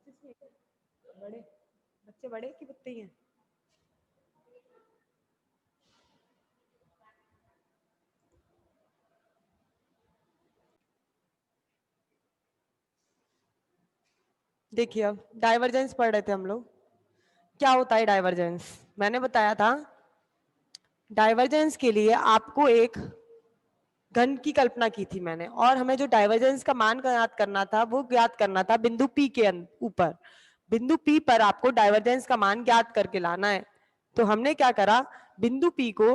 बड़े बच्चे बड़े कि बच्चे ही हैं? देखिए अब डाइवर्जेंस पढ़ रहे थे हम लोग। क्या होता है डाइवर्जेंस? मैंने बताया था डाइवर्जेंस के लिए आपको एक घन की कल्पना की थी मैंने, और हमें जो डाइवर्जेंस का मान ज्ञात करना था वो ज्ञात करना था बिंदु P के ऊपर। बिंदु P पर आपको डाइवर्जेंस का मान ज्ञात करके लाना है। तो हमने क्या करा, बिंदु P को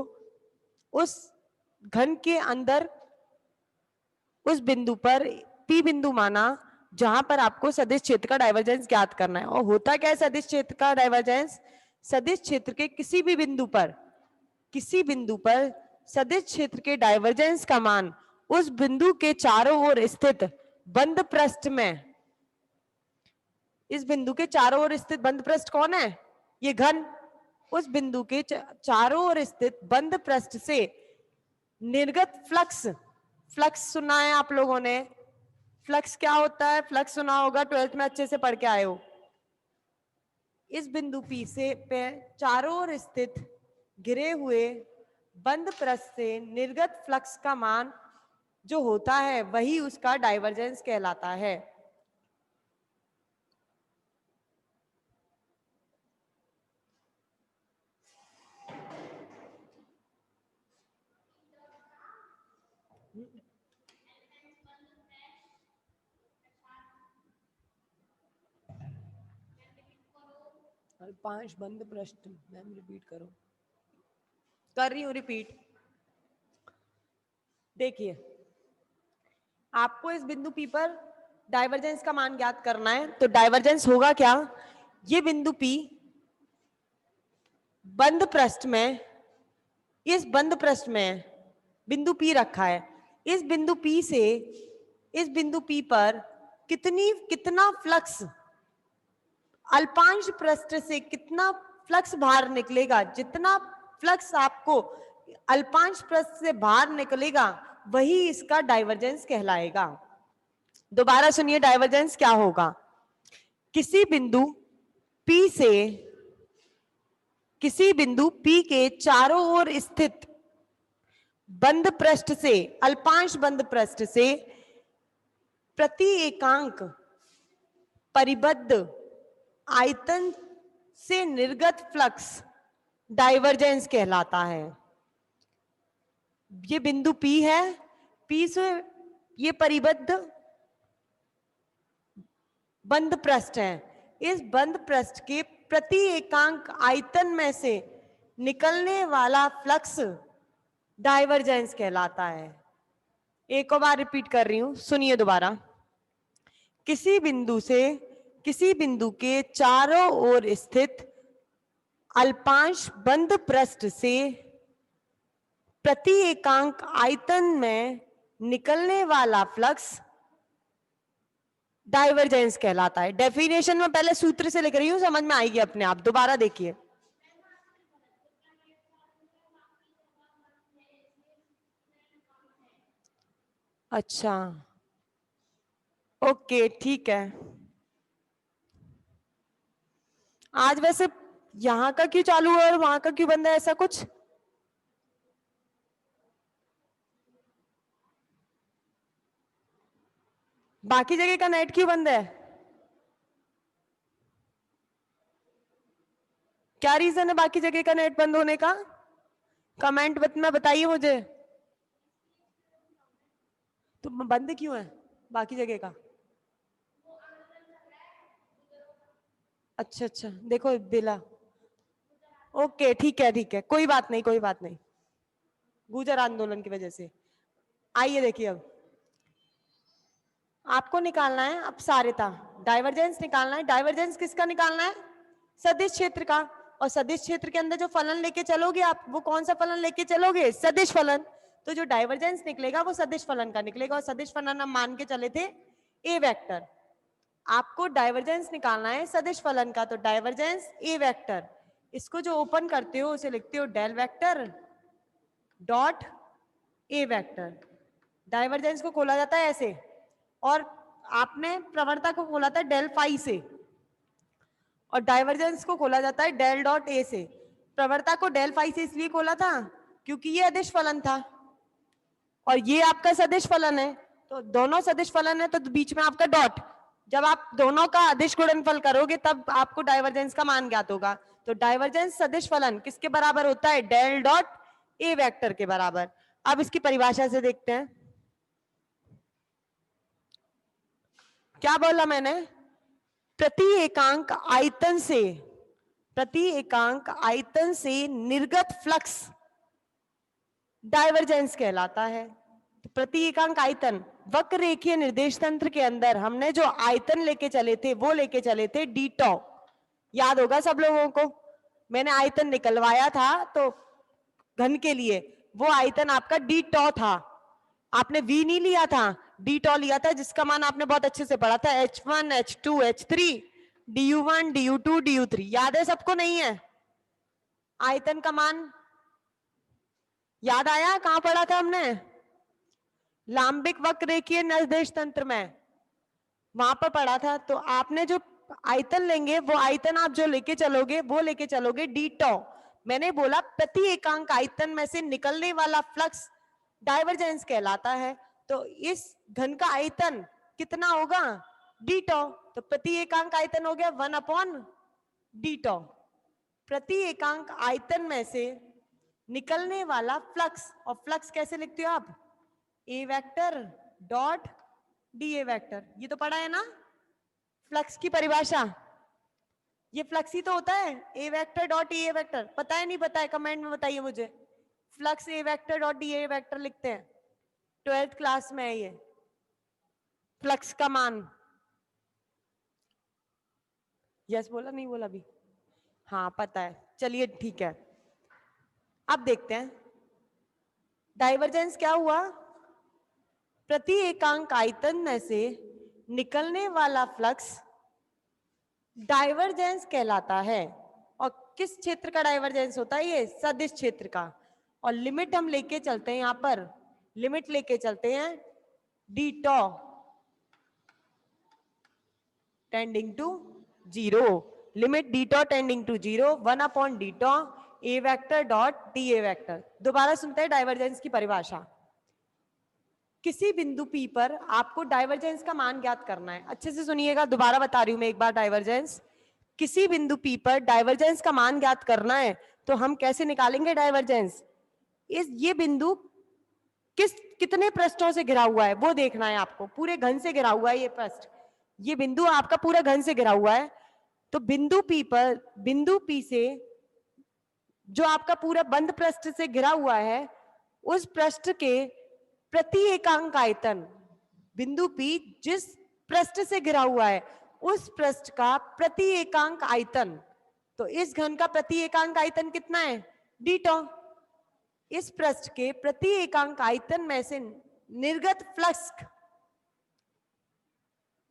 उस घन के अंदर उस बिंदु पर P बिंदु माना जहां पर आपको सदिश क्षेत्र का डाइवर्जेंस ज्ञात करना है। और होता क्या है सदिश क्षेत्र का डाइवर्जेंस? सदिश क्षेत्र के किसी भी बिंदु पर सदिश क्षेत्र के डाइवर्जेंस का मान उस बिंदु के चारों ओर स्थित बंद पृष्ठ में, इस बिंदु के चारों ओर स्थित बंद पृष्ठ कौन है? ये घन। उस बिंदु के चारों ओर स्थित बंद पृष्ठ से निर्गत फ्लक्स, फ्लक्स सुना है आप लोगों ने? फ्लक्स क्या होता है? फ्लक्स सुना होगा, 12th में अच्छे से पढ़ के आए हो। इस बिंदु P से चारों ओर स्थित घिरे हुए बंद पृष्ठ से निर्गत फ्लक्स का मान जो होता है वही उसका डाइवर्जेंस कहलाता है। पांच बंद पृष्ठ, मैम रिपीट करो। कर रही हूं रिपीट। देखिए आपको इस बिंदु P पर डाइवर्जेंस का मान ज्ञात करना है, तो डाइवर्जेंस होगा क्या? ये बिंदु P बंद पृष्ठ में, इस बंद पृष्ठ में बिंदु P रखा है। इस बिंदु P से इस बिंदु P पर कितना फ्लक्स, अल्पांश पृष्ठ से कितना फ्लक्स बाहर निकलेगा, जितना फ्लक्स आपको अल्पांश पृष्ठ से बाहर निकलेगा वही इसका डाइवर्जेंस कहलाएगा। दोबारा सुनिए डाइवर्जेंस क्या होगा। किसी बिंदु P के चारों ओर स्थित बंद पृष्ठ से, अल्पांश बंद पृष्ठ से प्रति एकांक परिबद्ध आयतन से निर्गत फ्लक्स डाइवर्जेंस कहलाता है। ये बिंदु P है, P से ये परिबद्ध बंद पृष्ठ है। इस बंद पृष्ठ के प्रति एकांक आयतन में से निकलने वाला फ्लक्स डाइवर्जेंस कहलाता है। एक और बार रिपीट कर रही हूं, सुनिए दोबारा। किसी बिंदु के चारों ओर स्थित अल्पांश बंद पृष्ठ से प्रति एकांक आयतन में निकलने वाला फ्लक्स डाइवर्जेंस कहलाता है। डेफिनेशन में पहले सूत्र से लिख रही हूं, समझ में आएगी अपने आप। दोबारा देखिए। अच्छा ओके ठीक है। आज वैसे यहां का क्यों चालू है और वहां का क्यों बंद है, ऐसा कुछ? बाकी जगह का नेट क्यों बंद है? क्या रीजन है बाकी जगह का नेट बंद होने का? कमेंट में बताइए मुझे। तो बंद क्यों है बाकी जगह का? अच्छा अच्छा, देखो बिला। ओके ठीक है, कोई बात नहीं, गुर्जर आंदोलन की वजह से। आइए देखिए अब आपको निकालना है अपसारिता, डाइवर्जेंस निकालना है। डाइवर्जेंस किसका निकालना है? सदिश क्षेत्र का। और सदिश क्षेत्र के अंदर जो फलन लेके चलोगे आप, वो कौन सा फलन लेके चलोगे? सदिश फलन। तो जो डाइवर्जेंस निकलेगा वो सदिश फलन का निकलेगा, और सदिश फलन हम मान के चले थे ए वेक्टर। आपको डाइवर्जेंस निकालना है सदिश फलन का, तो डाइवर्जेंस ए वेक्टर, इसको जो ओपन करते हो उसे लिखते हो del vector dot A vector. Divergence को खोला जाता है ऐसे, और आपने प्रवणता को खोला था डेल फाई से। और डाइवर्जेंस को खोला जाता है डेल डॉट ए से। प्रवणता को डेल फाई से इसलिए खोला था क्योंकि ये अदिश फलन था और ये आपका सदिश फलन है, तो दोनों सदिश फलन है तो बीच में आपका डॉट। जब आप दोनों का अदिश गुणनफल करोगे तब आपको डाइवर्जेंस का मान ज्ञात होगा। तो डाइवर्जेंस सदिश फलन किसके बराबर होता है? डेल डॉट ए वेक्टर के बराबर। अब इसकी परिभाषा से देखते हैं क्या बोला मैंने। प्रति एकांक आयतन से निर्गत फ्लक्स डाइवर्जेंस कहलाता है। तो प्रति एकांक आयतन, वक्र रेखीय निर्देश तंत्र के अंदर हमने जो आयतन लेके चले थे वो लेके चले थे डी टॉ। याद होगा सब लोगों को, मैंने आयतन निकलवाया था तो घन के लिए वो आयतन आपका डी टॉ था। आपने वी नहीं लिया था, डी टॉ लिया था, जिसका मान आपने बहुत अच्छे से पढ़ा था, H1 H2 H3 du1 du2 du3। याद है सबको? नहीं है? आयतन का मान याद आया? कहां पढ़ा था हमने? लांबिक वक्र रेखीय निर्देश तंत्र में, वहां पर पढ़ा था। तो आपने जो आयतन लेंगे वो आयतन आप जो लेके चलोगे वो लेके चलोगे डी टॉ। मैंने बोला प्रति एकांक आयतन में से निकलने वाला फ्लक्स डाइवर्जेंस कहलाता है। तो इस घन का आयतन कितना होगा? डी टॉ। तो प्रति एकांक आयतन हो गया 1/डी टॉ। प्रति एकांक आयतन में से निकलने वाला फ्लक्स, और फ्लक्स कैसे लिखते हो आप? A vector dot d A vector. ये तो पढ़ा है ना फ्लक्स की परिभाषा। ये फ्लक्स ही तो होता है, A vector dot d A vector. पता है नहीं पता है? कमेंट में बताइए मुझे। Flux A vector dot d A vector लिखते हैं, 12th क्लास में है ये फ्लक्स का मान। यस बोला? नहीं बोला भी? हाँ पता है, चलिए ठीक है। अब देखते हैं डाइवर्जेंस क्या हुआ। प्रति एकांक आयतन में से निकलने वाला फ्लक्स डाइवर्जेंस कहलाता है। और किस क्षेत्र का डाइवर्जेंस होता है? ये सदिश क्षेत्र का। और लिमिट हम लेके चलते हैं, यहां पर लिमिट लेके चलते हैं d tau tending to 0। Limit d tau tending to 0 1/डी tau A vector dot d A vector. दोबारा सुनते हैं डाइवर्जेंस की परिभाषा। किसी बिंदु P पर आपको डाइवर्जेंस का मान ज्ञात करना है। अच्छे से सुनिएगा, दोबारा बता रही हूं मैं एक बार डाइवर्जेंस। किसी बिंदु P पर डाइवर्जेंस का मान ज्ञात करना है तो हम कैसे निकालेंगे डाइवर्जेंस? ये बिंदु कितने पृष्ठों से घिरा हुआ है वो देखना है आपको। पूरे घन से घिरा हुआ है ये पृष्ठ, ये बिंदु आपका पूरा घन से घिरा हुआ है। तो बिंदु P से जो आपका पूरा बंद पृष्ठ से घिरा हुआ है उस पृष्ठ के प्रति एकांक आयतन, बिंदु P जिस पृष्ठ से घिरा हुआ है उस पृष्ठ का प्रति एकांक आयतन। तो इस घन का प्रति एकांक आयतन कितना है? डी टॉ। इस पृष्ठ के प्रति एकांक आयतन में से निर्गत flux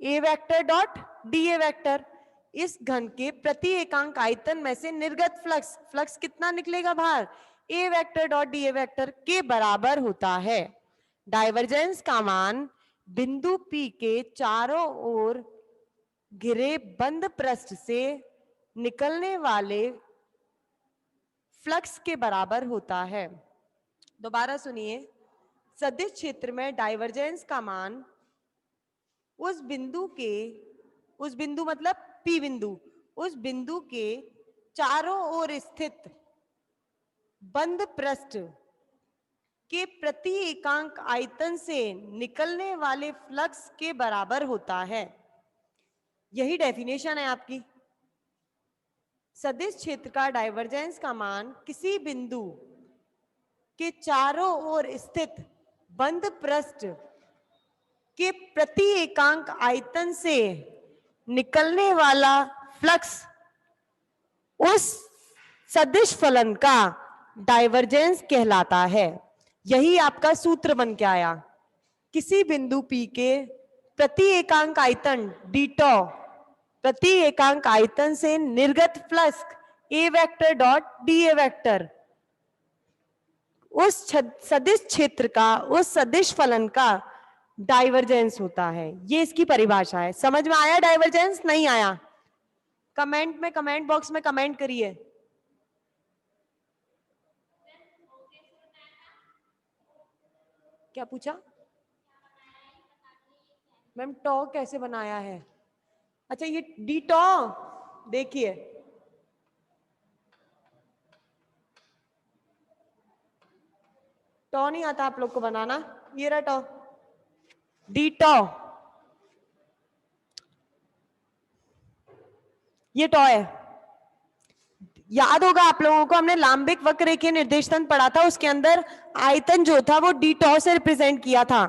A vector dot d A vector. इस घन के प्रति एकांक आयतन में से निर्गत फ्लक्स कितना निकलेगा बाहर? A vector dot d A vector के बराबर होता है। डाइवर्जेंस का मान बिंदु P के चारों ओर घिरे बंद पृष्ठ से निकलने वाले फ्लक्स के बराबर होता है। दोबारा सुनिए, सदिश क्षेत्र में डाइवर्जेंस का मान उस बिंदु मतलब P बिंदु, उस बिंदु के चारों ओर स्थित बंद पृष्ठ के प्रति एकांक आयतन से निकलने वाले फ्लक्स के बराबर होता है। यही डेफिनेशन है आपकी। सदिश क्षेत्र का डाइवर्जेंस का मान किसी बिंदु के चारों ओर स्थित बंद पृष्ठ के प्रति एकांक आयतन से निकलने वाला फ्लक्स उस सदिश फलन का डाइवर्जेंस कहलाता है। यही आपका सूत्र बन के आया। किसी बिंदु P के प्रति एकांक आयतन डी टॉ, प्रति एकांक आयतन से निर्गत flux A vector dot d A vector उस सदिश क्षेत्र का, उस सदिश फलन का डाइवर्जेंस होता है। ये इसकी परिभाषा है। समझ में आया डाइवर्जेंस? नहीं आया? कमेंट में, कमेंट बॉक्स में कमेंट करिए। क्या पूछा मैम? टॉ कैसे बनाया है? अच्छा ये डी टॉ, देखिए टॉ नहीं आता आप लोग को बनाना, ये रहा टॉ, डी टॉ, ये टॉ है। याद होगा आप लोगों को, हमने लांबिक वक्र रेखीय निर्देश तंत्र पढ़ा था, उसके अंदर आयतन जो था वो डी टॉ से रिप्रेजेंट किया था।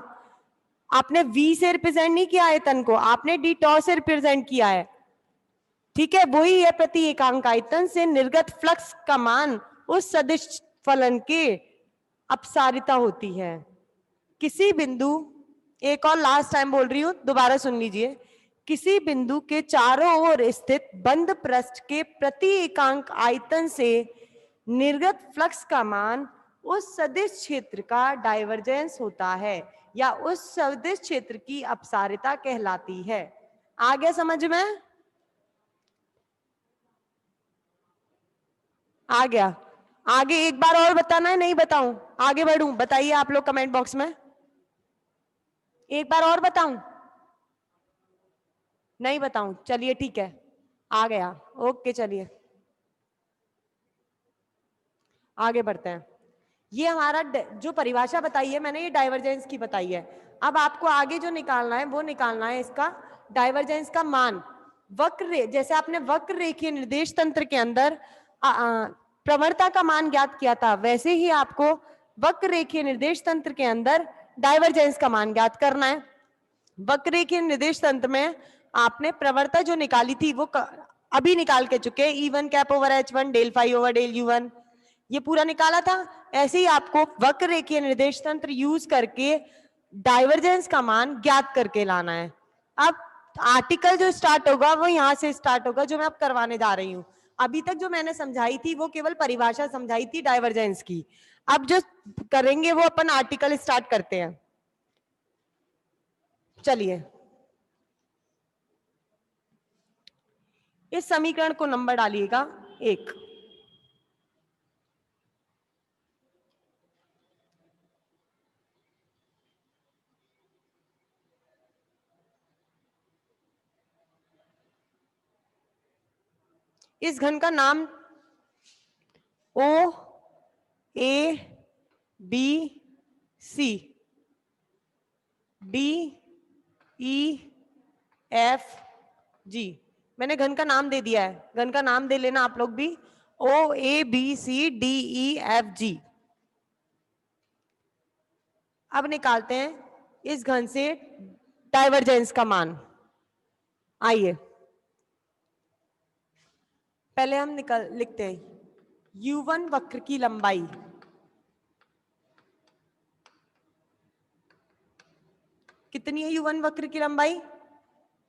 आपने वी से रिप्रेजेंट नहीं किया आयतन को, आपने डी टॉ से रिप्रेजेंट किया है। ठीक है, वही है प्रति एकांक आयतन से निर्गत फ्लक्स का मान उस सदिश फलन के अपसारिता होती है। किसी बिंदु, एक और लास्ट टाइम बोल रही हूं, दोबारा सुन लीजिए, किसी बिंदु के चारों ओर स्थित बंद पृष्ठ के प्रति एकांक आयतन से निर्गत फ्लक्स का मान उस सदिश क्षेत्र का डाइवर्जेंस होता है या उस सदिश क्षेत्र की अपसारिता कहलाती है। आ गया समझ में? आ गया? आगे एक बार और बताना है, नहीं बताऊं? आगे बढ़ूं? बताइए आप लोग कमेंट बॉक्स में, एक बार और बताऊं? नहीं बताऊं? चलिए ठीक है, आ गया। ओके चलिए आगे बढ़ते हैं। ये हमारा जो परिभाषा बताई है मैंने, ये डाइवर्जेंस की बताई है। अब आपको आगे जो निकालना है वो निकालना है इसका डाइवर्जेंस का मान। वक्र, जैसे आपने वक्र रेखीय निर्देश तंत्र के अंदर प्रवणता का मान ज्ञात किया था, वैसे ही आपको वक्र रेखीय निर्देश तंत्र के अंदर डाइवर्जेंस का मान ज्ञात करना है। वक्र रेखीय निर्देश तंत्र में आपने प्रवणता जो निकाली थी वो अभी निकाल के चुके, E1 cap over H1 del phi over del U1, ये पूरा निकाला था। ऐसे ही आपको वक्र रेखीय निर्देश तंत्र यूज करके डाइवर्जेंस का मान ज्ञात करके लाना है। अब आर्टिकल जो स्टार्ट होगा वो यहां से स्टार्ट होगा, जो मैं अब करवाने जा रही हूं। अभी तक जो मैंने समझाई थी वो केवल परिभाषा समझाई थी डाइवर्जेंस की। अब जो करेंगे वो अपन आर्टिकल स्टार्ट करते हैं। चलिए इस समीकरण को नंबर डालिएगा 1। इस घन का नाम O A B C D E F G, मैंने घन का नाम दे दिया है, घन का नाम दे लेना आप लोग भी, O A B C D E F G. अब निकालते हैं इस घन से डाइवर्जेंस का मान। आइए पहले हम लिखते हैं U1 वक्र की लंबाई, कितनी है U1 वक्र की लंबाई?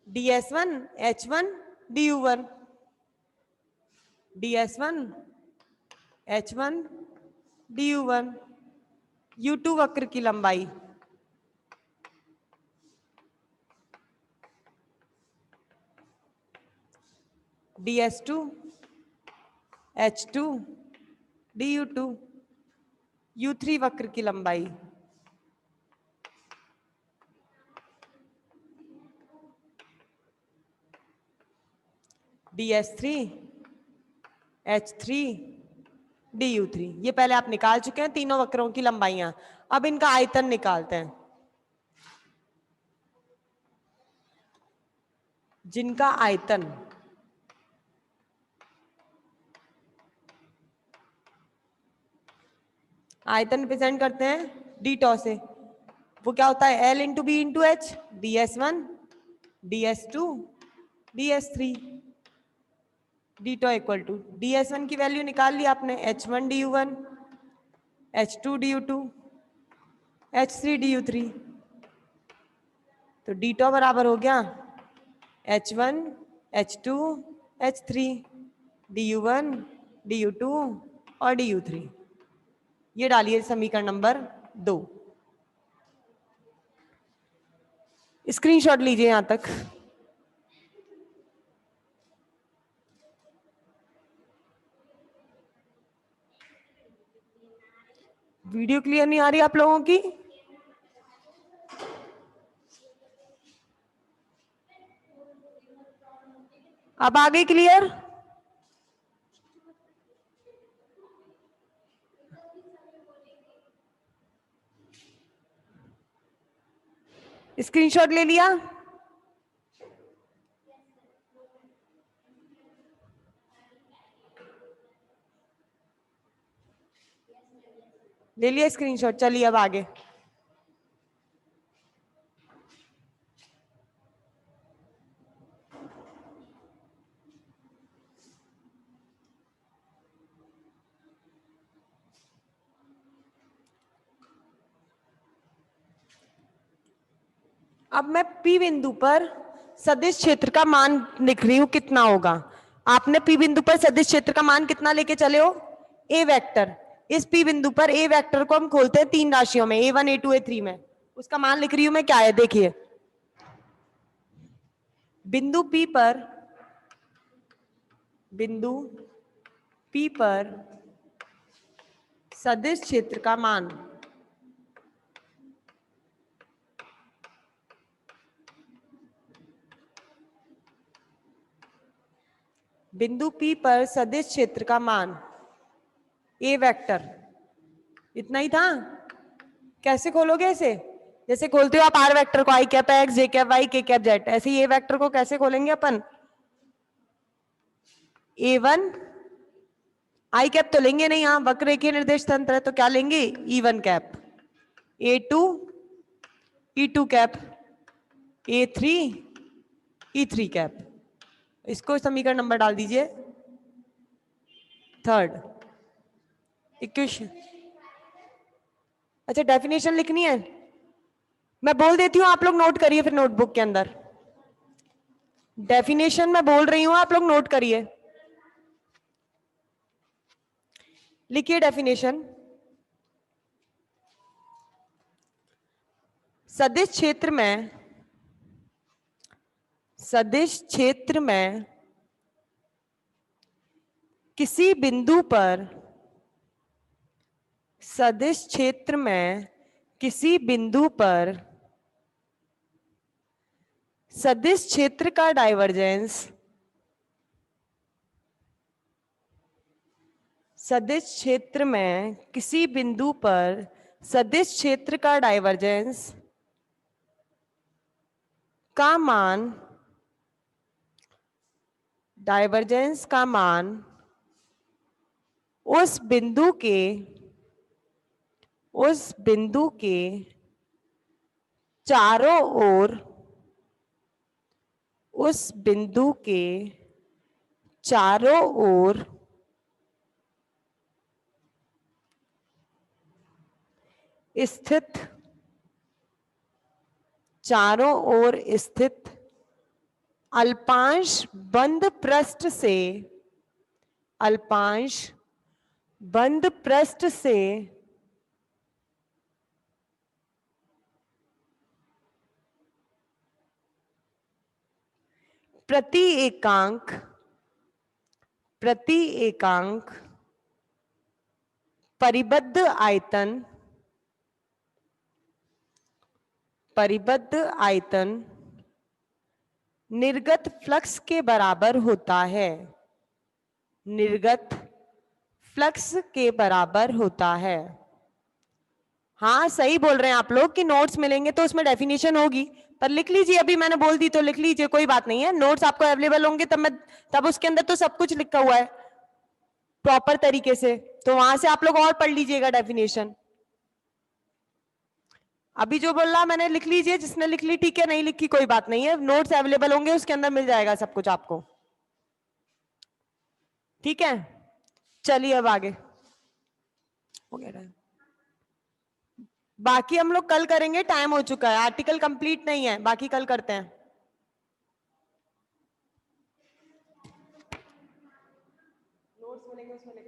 DS1 H1 DU1, DS1 H1 DU1। U2 वक्र की लंबाई, DS2 H2 DU2। U3 वक्र की लंबाई, DS3 H3 DU3। ये पहले आप निकाल चुके हैं तीनों वक्रों की लंबाइयां। अब इनका आयतन निकालते हैं। जिनका आयतन आयतन रिप्रेजेंट करते हैं डी टॉ से, वो क्या होता है? L into B into H, DS1 DS2 DS3। D tau equal to DS1 की वैल्यू निकाल ली आपने, H1 DU1 H2 DU2 H3 DU3। तो डी टॉ बराबर हो गया H1 H2 H3 DU1 DU2 और DU3। ये डालिए समीकरण नंबर 2। स्क्रीनशॉट लीजिए यहां तक। वीडियो क्लियर नहीं आ रही आप लोगों की? अब आ गई क्लियर? स्क्रीनशॉट ले लिया? ले लिया स्क्रीनशॉट? चलिए अब आगे। अब मैं P बिंदु पर सदिश क्षेत्र का मान लिख रही हूं, कितना होगा। आपने P बिंदु पर सदिश क्षेत्र का मान कितना लेके चले हो? A vector. इस P बिंदु पर A वेक्टर को हम खोलते हैं 3 राशियों में, A1 A2 A3 में। उसका मान लिख रही हूं मैं, क्या है देखिए। बिंदु P पर सदिश क्षेत्र का मान, बिंदु P पर सदिश क्षेत्र का मान A वेक्टर, इतना ही था। कैसे खोलोगे इसे? जैसे खोलते हो आप आर वेक्टर को, आई कैप एक्स जे कैप वाई के कैप जेड, ऐसे ही ए वेक्टर को कैसे खोलेंगे अपन? A1 आई कैप तो लेंगे नहीं, यहाँ वक्र रेखीय निर्देश तंत्र है, तो क्या लेंगे? E1 cap, A2 E2 cap, A3 E3 cap. इसको समीकरण नंबर डाल दीजिए, थर्ड इक्वेशन। अच्छा, डेफिनेशन लिखनी है, मैं बोल देती हूँ, आप लोग नोट करिए फिर नोटबुक के अंदर। डेफिनेशन मैं बोल रही हूँ, आप लोग नोट करिए। लिखिए डेफिनेशन। सदिश क्षेत्र में किसी बिंदु पर, सदिश क्षेत्र में किसी बिंदु पर सदिश क्षेत्र का डाइवर्जेंस, सदिश क्षेत्र में किसी बिंदु पर सदिश क्षेत्र का डाइवर्जेंस का मान, डाइवर्जेंस का मान उस बिंदु के चारों ओर, उस बिंदु के चारों ओर स्थित, चारों ओर स्थित अल्पांश बंद पृष्ठ से, अल्पांश बंद पृष्ठ से प्रति एकांक परिबद्ध आयतन निर्गत फ्लक्स के बराबर होता है, निर्गत फ्लक्स के बराबर होता है। हाँ सही बोल रहे हैं आप लोग कि नोट्स मिलेंगे तो उसमें डेफिनेशन होगी, पर लिख लीजिए, अभी मैंने बोल दी तो लिख लीजिए, कोई बात नहीं है। नोट्स आपको अवेलेबल होंगे तब उसके अंदर तो सब कुछ लिखा हुआ है प्रॉपर तरीके से, तो वहां से आप लोग और पढ़ लीजिएगा डेफिनेशन। अभी जो बोल रहा मैंने लिख लीजिए, जिसने लिख ली ठीक है, नहीं लिखी कोई बात नहीं है, नोट्स अवेलेबल होंगे, उसके अंदर मिल जाएगा सब कुछ आपको। ठीक है, चलिए अब आगे हो गया। बाकी हम लोग कल करेंगे, टाइम हो चुका है, आर्टिकल कंप्लीट नहीं है, बाकी कल करते हैं। नोट्स मिलेंगे उसमें लिख